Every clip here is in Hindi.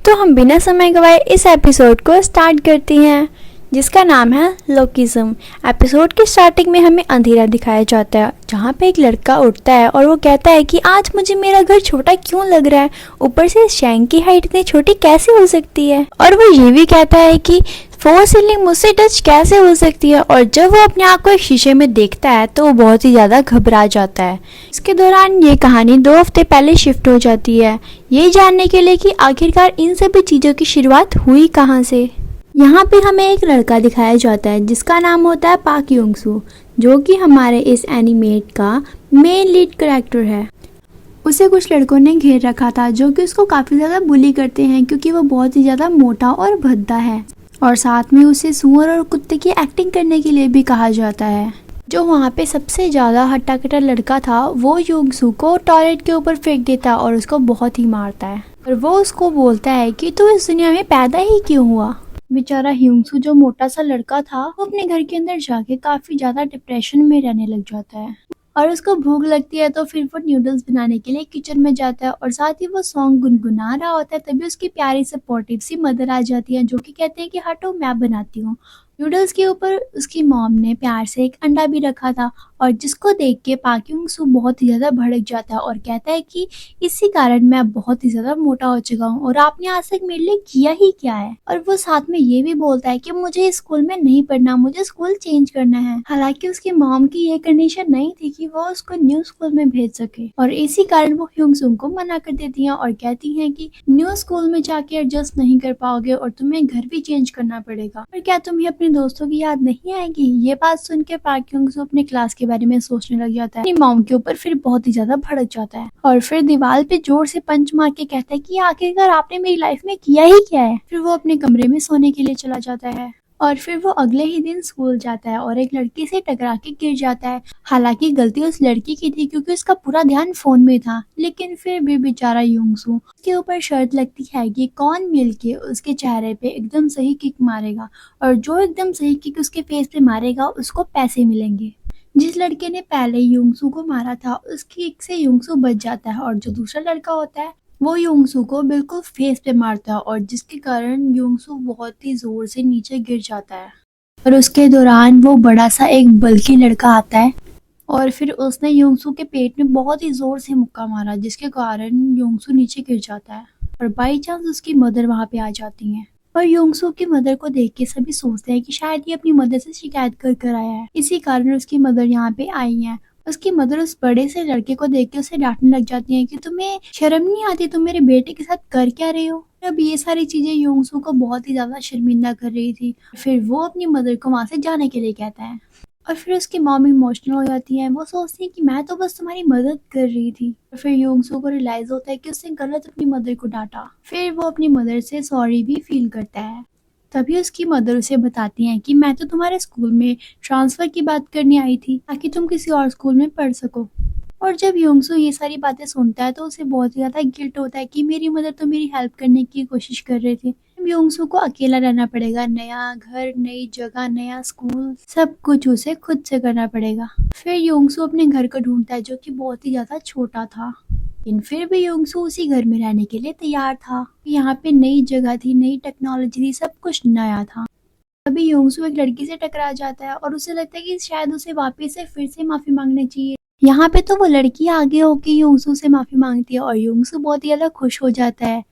तो हम बिना समय गवाए इस एपिसोड को स्टार्ट करते हैं, जिसका नाम है लोकिज्म। एपिसोड की स्टार्टिंग में हमें अंधेरा दिखाया जाता है, जहाँ पे एक लड़का उठता है और वो कहता है कि आज मुझे मेरा घर छोटा क्यों लग रहा है, ऊपर से शैंक की हाइट इतनी छोटी कैसे हो सकती है। और वो ये भी कहता है कि फोर सीलिंग मुझसे टच कैसे हो सकती है। और जब वो अपने आप को एक शीशे में देखता है तो वो बहुत ही ज़्यादा घबरा जाता है। इसके दौरान ये कहानी 2 हफ्ते पहले शिफ्ट हो जाती है, ये जानने के लिए कि आखिरकार इन सभी चीज़ों की शुरुआत हुई कहाँ से। यहाँ पे हमें एक लड़का दिखाया जाता है जिसका नाम होता है पाक युंग सू, जो कि हमारे इस एनिमेट का मेन लीड कैरेक्टर है। उसे कुछ लड़कों ने घेर रखा था जो कि उसको काफ़ी ज़्यादा बुली करते हैं, क्योंकि वो बहुत ही ज़्यादा मोटा और भद्दा है। और साथ में उसे सूअर और कुत्ते की एक्टिंग करने के लिए भी कहा जाता है। जो वहाँ पे सबसे ज़्यादा हट्टा-कट्टा लड़का था वो युंग सू को टॉयलेट के ऊपर फेंक देता है और उसको बहुत ही मारता है। और वो उसको बोलता है कि तू इस दुनिया में पैदा ही क्यों हुआ। बेचारा ह्यूंगसू जो मोटा सा लड़का था वो अपने घर के अंदर जाके काफी ज्यादा डिप्रेशन में रहने लग जाता है। और उसको भूख लगती है तो फिर वो नूडल्स बनाने के लिए किचन में जाता है और साथ ही वो सॉन्ग गुनगुना रहा होता है। तभी उसकी प्यारी सपोर्टिव सी मदर आ जाती है, जो कि कहते हैं कि हटो मैं बनाती हूँ। नूडल्स के ऊपर उसकी मॉम ने प्यार से एक अंडा भी रखा था, और जिसको देख के पाक युंग सू बहुत ही ज्यादा भड़क जाता है और कहता है कि इसी कारण मैं बहुत ही ज्यादा मोटा हो चुका हूँ और आपने आज तक मेरे लिए किया ही क्या है। और वो साथ में ये भी बोलता है कि मुझे स्कूल में नहीं पढ़ना, मुझे स्कूल चेंज करना है। हालांकि उसकी मॉम की ये कंडीशन नहीं थी कि वो उसको न्यू स्कूल में भेज सके, और इसी कारण वो ह्यूंग सू को मना कर देती है और कहती है कि न्यू स्कूल में जाके एडजस्ट नहीं कर पाओगे और तुम्हें घर भी चेंज करना पड़ेगा। और क्या तुम्हें अपने दोस्तों की याद नहीं आएगी। ये बात सुन के पाक युंग सू अपने क्लास के बारे में सोचने लग जाता है। अपनी मॉम के ऊपर फिर बहुत ही ज्यादा भड़क जाता है और फिर दीवार पे जोर से पंच मार के कहता है कि आखिरकार आपने मेरी लाइफ में किया ही क्या है। फिर वो अपने कमरे में सोने के लिए चला जाता है और फिर वो अगले ही दिन स्कूल जाता है और एक लड़की से टकरा के गिर जाता है। हालांकि गलती उस लड़की की थी क्योंकि उसका पूरा ध्यान फोन में था, लेकिन फिर भी बेचारा युंगसू के ऊपर शर्त लगती है कि कौन मिलके उसके चेहरे पे एकदम सही किक मारेगा, और जो एकदम सही किक उसके फेस पे मारेगा उसको पैसे मिलेंगे। जिस लड़के ने पहले युंगसू को मारा था उसकी किक से युंगसू बच जाता है, और जो दूसरा लड़का होता है वो युंगसू को बिल्कुल फेस पे मारता है, और जिसके कारण युंगसू बहुत ही जोर से नीचे गिर जाता है। और उसके दौरान वो बड़ा सा एक बल्कि लड़का आता है और फिर उसने युंगसू के पेट में बहुत ही जोर से मुक्का मारा, जिसके कारण युंगसू नीचे गिर जाता है। और बाई चांस उसकी मदर वहां पे आ जाती है, और युंगसू की मदर को देख के सभी सोचते हैं कि शायद ये अपनी मदर से शिकायत कर आया है, इसी कारण उसकी मदर यहाँ पे आई है। उसकी मदर उस बड़े से लड़के को देख के उसे डांटने लग जाती है कि तुम्हें शर्म नहीं आती, तुम मेरे बेटे के साथ कर क्या रहे हो। अब ये सारी चीजें युंगसू को बहुत ही ज्यादा शर्मिंदा कर रही थी। फिर वो अपनी मदर को वहां से जाने के लिए कहता है, और फिर उसकी मॉम इमोशनल हो जाती है। वो सोचती है कि मैं तो बस तुम्हारी मदद कर रही थी। और फिर युंगसू को रियलाइज होता है कि उसने गलत अपनी मदर को डांटा। फिर वो अपनी मदर से सॉरी भी फील करता है। तभी उसकी मदर उसे बताती हैं कि मैं तो तुम्हारे स्कूल में ट्रांसफर की बात करने आई थी ताकि तुम किसी और स्कूल में पढ़ सको। और जब युंगसू ये सारी बातें सुनता है तो उसे बहुत ही ज्यादा गिल्ट होता है कि मेरी मदर तो मेरी हेल्प करने की कोशिश कर रही थी। युंगसू को अकेला रहना पड़ेगा, नया घर, नई जगह, नया स्कूल, सब कुछ उसे खुद से करना पड़ेगा। फिर युंगसू अपने घर को ढूंढता है, जो कि बहुत ही ज्यादा छोटा था, लेकिन फिर भी युंगसू उसी घर में रहने के लिए तैयार था। यहाँ पे नई जगह थी, नई टेक्नोलॉजी थी, सब कुछ नया था। अभी युंगसू एक लड़की से टकरा जाता है और उसे लगता है कि शायद उसे वापस से फिर से माफी मांगनी चाहिए। यहाँ पे तो वो लड़की आगे होके युंगसू से माफी मांगती है और युंगसू बहुत ही ज्यादा खुश हो जाता है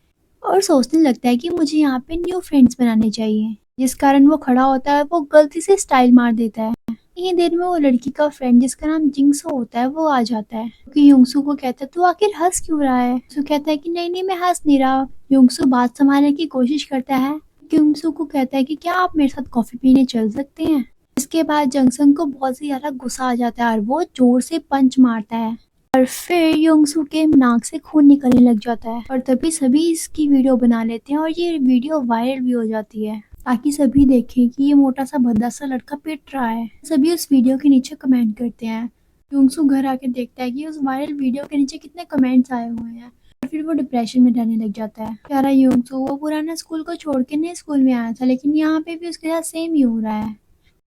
और सोचने लगता है कि मुझे यहाँ पे न्यू फ्रेंड्स बनाने चाहिए। जिस कारण वो खड़ा होता है, वो गलती से स्टाइल मार देता है। इतनी देर में वो लड़की का फ्रेंड जिसका नाम जिंगसो होता है वो आ जाता है, क्योंकि युंगसू को कहता है तू आखिर हंस क्यों रहा है। सो कहता है कि नहीं नहीं मैं हंस नहीं रहा। युंगसू बात संभालने की कोशिश करता है। युंगसू को कहता है कि क्या आप मेरे साथ कॉफी पीने चल सकते हैं। इसके बाद जंगसन को बहुत ही ज्यादा गुस्सा आ जाता है और वो जोर से पंच मारता है, और फिर युंगसू के नाक से खून निकलने लग जाता है। और तभी सभी इसकी वीडियो बना लेते हैं और ये वीडियो वायरल भी हो जाती है ताकि सभी देखें कि ये मोटा सा भद्दा सा लड़का पिट रहा है। सभी उस वीडियो के नीचे कमेंट करते हैं। युंगसू घर आके देखता है कि उस वायरल वीडियो के नीचे कितने कमेंट्स आए हुए हैं, और फिर वो डिप्रेशन में रहने लग जाता है। प्यारा युंगसू वो पुराना स्कूल को छोड़ के नए स्कूल में आया था, लेकिन यहाँ पे भी उसके साथ सेम ही हो रहा है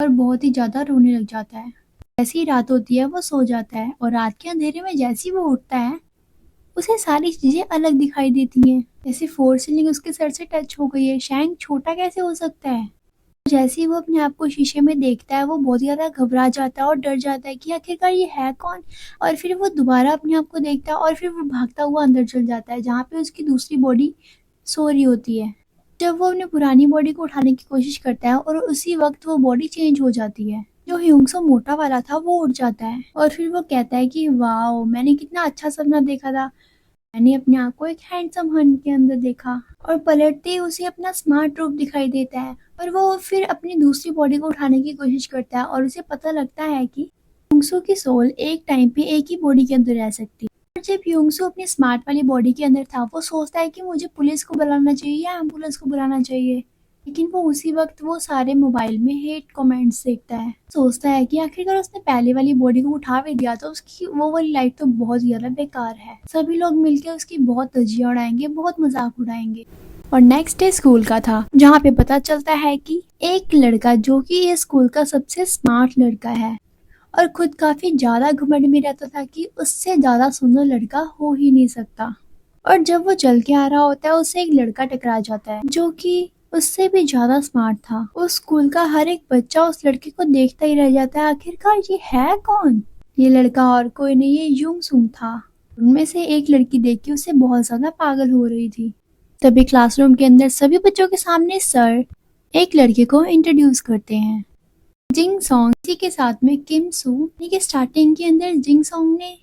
और बहुत ही ज्यादा रोने लग जाता है। जैसी रात होती है वो सो जाता है, और रात के अंधेरे में जैसी वो उठता है उसे सारी चीजें अलग दिखाई देती हैं। ऐसे फोर सीलिंग उसके सर से टच हो गई है, शैंक छोटा कैसे हो सकता है। जैसे ही वो अपने आप को शीशे में देखता है वो बहुत ज्यादा घबरा जाता है और डर जाता है कि आखिरकार ये है कौन। और फिर वो दोबारा अपने आप को देखता है और फिर वो भागता हुआ अंदर चल जाता है जहाँ पे उसकी दूसरी बॉडी सो रही होती है। जब वो अपनी पुरानी बॉडी को उठाने की कोशिश करता है और उसी वक्त वो बॉडी चेंज हो जाती है। जो ह्यूंगसो मोटा वाला था वो उठ जाता है और फिर वो कहता है कि वाओ, मैंने कितना अच्छा सपना देखा था। मैंने अपने आप को एक हैंडसम हन के अंदर देखा। और पलटते ही उसे अपना स्मार्ट रूप दिखाई देता है और वो फिर अपनी दूसरी बॉडी को उठाने की कोशिश करता है और उसे पता लगता है कि ह्यूंगसो की सोल एक टाइम पे एक ही बॉडी के अंदर रह सकती है। और जब ह्यूंगसो अपनी स्मार्ट वाली बॉडी के अंदर था वो सोचता है कि मुझे पुलिस को बुलाना चाहिए या एम्बुलेंस को बुलाना चाहिए। लेकिन वो उसी वक्त वो सारे मोबाइल में हेट कमेंट्स देखता है। सोचता है कि आखिरकार उसने पहले वाली बॉडी को उठा भी दिया तो उसकी वो वाली लाइफ तो बहुत ज्यादा बेकार है। सभी लोग मिलकर उसकी बहुत धज्जियां उड़ाएंगे, बहुत मजाक उड़ाएंगे। और नेक्स्ट डे स्कूल का था जहाँ पे पता चलता है कि एक लड़का जो कि ये स्कूल का सबसे स्मार्ट लड़का है और खुद काफी ज्यादा घमंड में रहता था कि उससे ज्यादा सुंदर लड़का हो ही नहीं सकता। और जब वो चल के आ रहा होता है उससे एक लड़का टकरा जाता है जो कि उससे भी ज्यादा स्मार्ट था। उस स्कूल का हर एक बच्चा उस लड़के को देखता ही रह जाता है, आखिरकार ये है कौन। ये लड़का और कोई नहीं, ये ह्यूंगसो था। उनमें से एक लड़की देख के उससे बहुत ज्यादा पागल हो रही थी। तभी क्लासरूम के अंदर सभी बच्चों के सामने सर एक लड़के को इंट्रोड्यूस करते हैं, जिंग सॉन्ग। इसी के साथ में किम सू, यानी कि स्टार्टिंग के अंदर जिंग सॉन्ग ने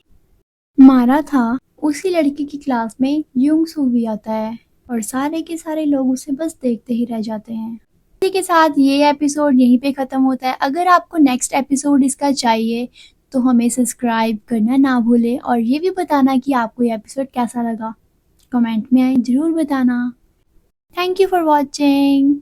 मारा था, उसी लड़की की क्लास में ह्यूंगसो भी आता है और सारे के सारे लोग उसे बस देखते ही रह जाते हैं। इसी के साथ ये एपिसोड यहीं पे खत्म होता है। अगर आपको नेक्स्ट एपिसोड इसका चाहिए तो हमें सब्सक्राइब करना ना भूलें और ये भी बताना कि आपको ये एपिसोड कैसा लगा। कमेंट में जरूर बताना। Thank you for watching.